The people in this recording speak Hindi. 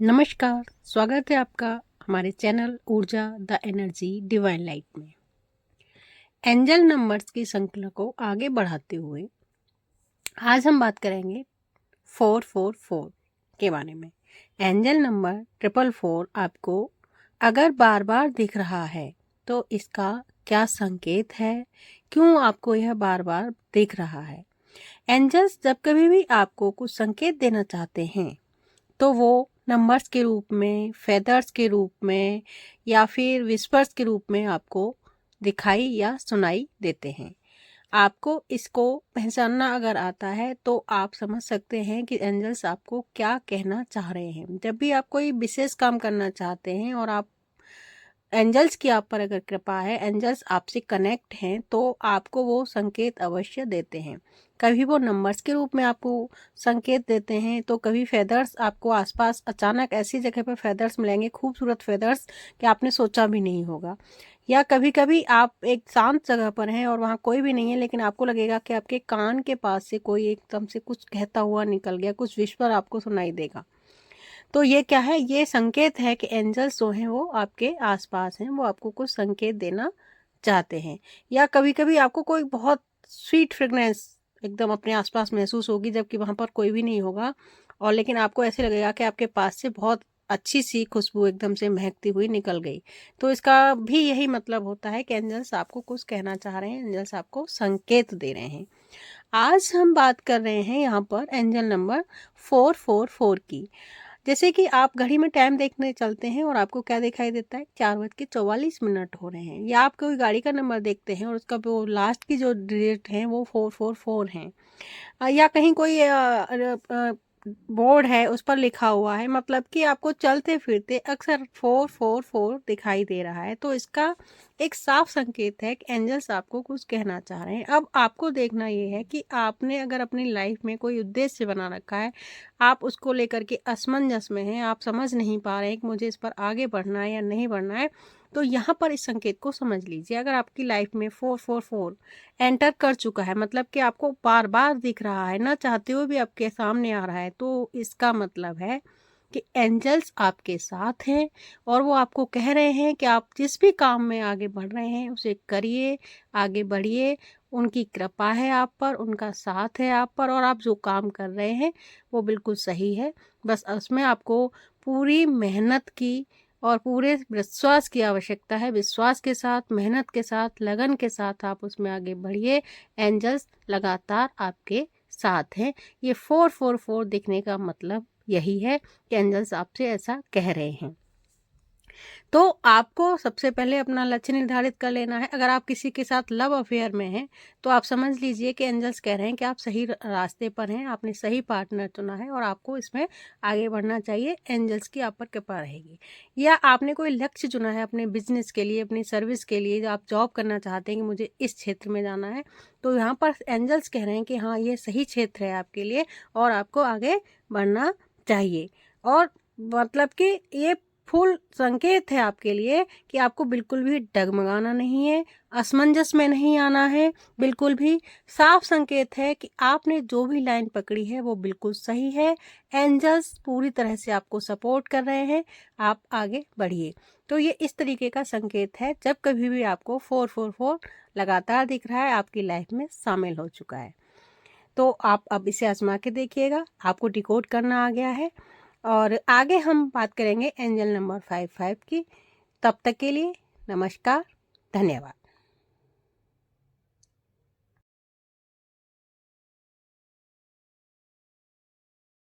नमस्कार, स्वागत है आपका हमारे चैनल ऊर्जा द एनर्जी डिवाइन लाइट में। एंजल नंबर्स की श्रृंखला को आगे बढ़ाते हुए आज हम बात करेंगे 444 के बारे में। एंजल नंबर 444 आपको अगर बार बार दिख रहा है तो इसका क्या संकेत है, क्यों आपको यह बार बार दिख रहा है। एंजल्स जब कभी भी आपको कुछ संकेत देना चाहते हैं तो वो नंबर्स के रूप में, फेदर्स के रूप में या फिर विस्पर्स के रूप में आपको दिखाई या सुनाई देते हैं। आपको इसको पहचानना अगर आता है तो आप समझ सकते हैं कि एंजल्स आपको क्या कहना चाह रहे हैं। जब भी आप कोई विशेष काम करना चाहते हैं और आप एंजल्स की आप पर अगर कृपा है, एंजल्स आपसे कनेक्ट हैं, तो आपको वो संकेत अवश्य देते हैं। कभी वो नंबर्स के रूप में आपको संकेत देते हैं, तो कभी फेदर्स आपको आसपास अचानक ऐसी जगह पर फेदर्स मिलेंगे, खूबसूरत फेदर्स कि आपने सोचा भी नहीं होगा। या कभी कभी आप एक शांत जगह पर हैं और वहाँ कोई भी नहीं है, लेकिन आपको लगेगा कि आपके कान के पास से कोई एकदम से कुछ कहता हुआ निकल गया, कुछ विस्पर आपको सुनाई देगा। तो ये क्या है, ये संकेत है कि एंजल्स जो हैं वो आपके आसपास हैं, वो आपको कुछ संकेत देना चाहते हैं। या कभी कभी आपको कोई बहुत स्वीट फ्रेगनेंस एकदम अपने आसपास महसूस होगी, जबकि वहाँ पर कोई भी नहीं होगा, और लेकिन आपको ऐसे लगेगा कि आपके पास से बहुत अच्छी सी खुशबू एकदम से महकती हुई निकल गई। तो इसका भी यही मतलब होता है कि एंजल्स आपको कुछ कहना चाह रहे हैं, एंजल्स आपको संकेत दे रहे हैं। आज हम बात कर रहे हैं यहाँ पर एंजल नंबर 444 की। जैसे कि आप घड़ी में टाइम देखने चलते हैं और आपको क्या दिखाई देता है, 4:44 हो रहे हैं। या आप कोई गाड़ी का नंबर देखते हैं और उसका वो लास्ट की जो डिजिट है वो 444 हैं। या कहीं कोई बोर्ड है उस पर लिखा हुआ है, मतलब कि आपको चलते फिरते अक्सर 444 दिखाई दे रहा है, तो इसका एक साफ संकेत है कि एंजल्स आपको कुछ कहना चाह रहे हैं। अब आपको देखना ये है कि आपने अगर अपनी लाइफ में कोई उद्देश्य बना रखा है, आप उसको लेकर के असमंजस में हैं, आप समझ नहीं पा रहे हैं कि मुझे इस पर आगे बढ़ना है या नहीं बढ़ना है, तो यहाँ पर इस संकेत को समझ लीजिए। अगर आपकी लाइफ में 444 एंटर कर चुका है, मतलब कि आपको बार बार दिख रहा है, ना चाहते हुए भी आपके सामने आ रहा है, तो इसका मतलब है कि एंजल्स आपके साथ हैं और वो आपको कह रहे हैं कि आप जिस भी काम में आगे बढ़ रहे हैं उसे करिए, आगे बढ़िए। उनकी कृपा है आप पर, उनका साथ है आप पर, और आप जो काम कर रहे हैं वो बिल्कुल सही है। बस उसमें आपको पूरी मेहनत की और पूरे विश्वास की आवश्यकता है। विश्वास के साथ, मेहनत के साथ, लगन के साथ आप उसमें आगे बढ़िए। एंजल्स लगातार आपके साथ हैं। ये 444 दिखने का मतलब यही है कि एंजल्स आपसे ऐसा कह रहे हैं। तो आपको सबसे पहले अपना लक्ष्य निर्धारित कर लेना है। अगर आप किसी के साथ लव अफेयर में हैं तो आप समझ लीजिए कि एंजल्स कह रहे हैं कि आप सही रास्ते पर हैं, आपने सही पार्टनर चुना है और आपको इसमें आगे बढ़ना चाहिए। एंजल्स की आप पर कृपा रहेगी। या आपने कोई लक्ष्य चुना है अपने बिजनेस के लिए, अपनी सर्विस के लिए, जो आप जॉब करना चाहते हैं कि मुझे इस क्षेत्र में जाना है, तो यहाँ पर एंजल्स कह रहे हैं कि हाँ, ये सही क्षेत्र है आपके लिए और आपको आगे बढ़ना चाहिए। और मतलब कि ये फुल संकेत है आपके लिए कि आपको बिल्कुल भी डगमगाना नहीं है, असमंजस में नहीं आना है, बिल्कुल भी साफ संकेत है कि आपने जो भी लाइन पकड़ी है वो बिल्कुल सही है। एंजल्स पूरी तरह से आपको सपोर्ट कर रहे हैं, आप आगे बढ़िए। तो ये इस तरीके का संकेत है जब कभी भी आपको 444 लगातार दिख रहा है, आपकी लाइफ में शामिल हो चुका है। तो आप अब इसे आजमा के देखिएगा, आपको डिकोड करना आ गया है। और आगे हम बात करेंगे एंजल नंबर 55 की। तब तक के लिए नमस्कार, धन्यवाद।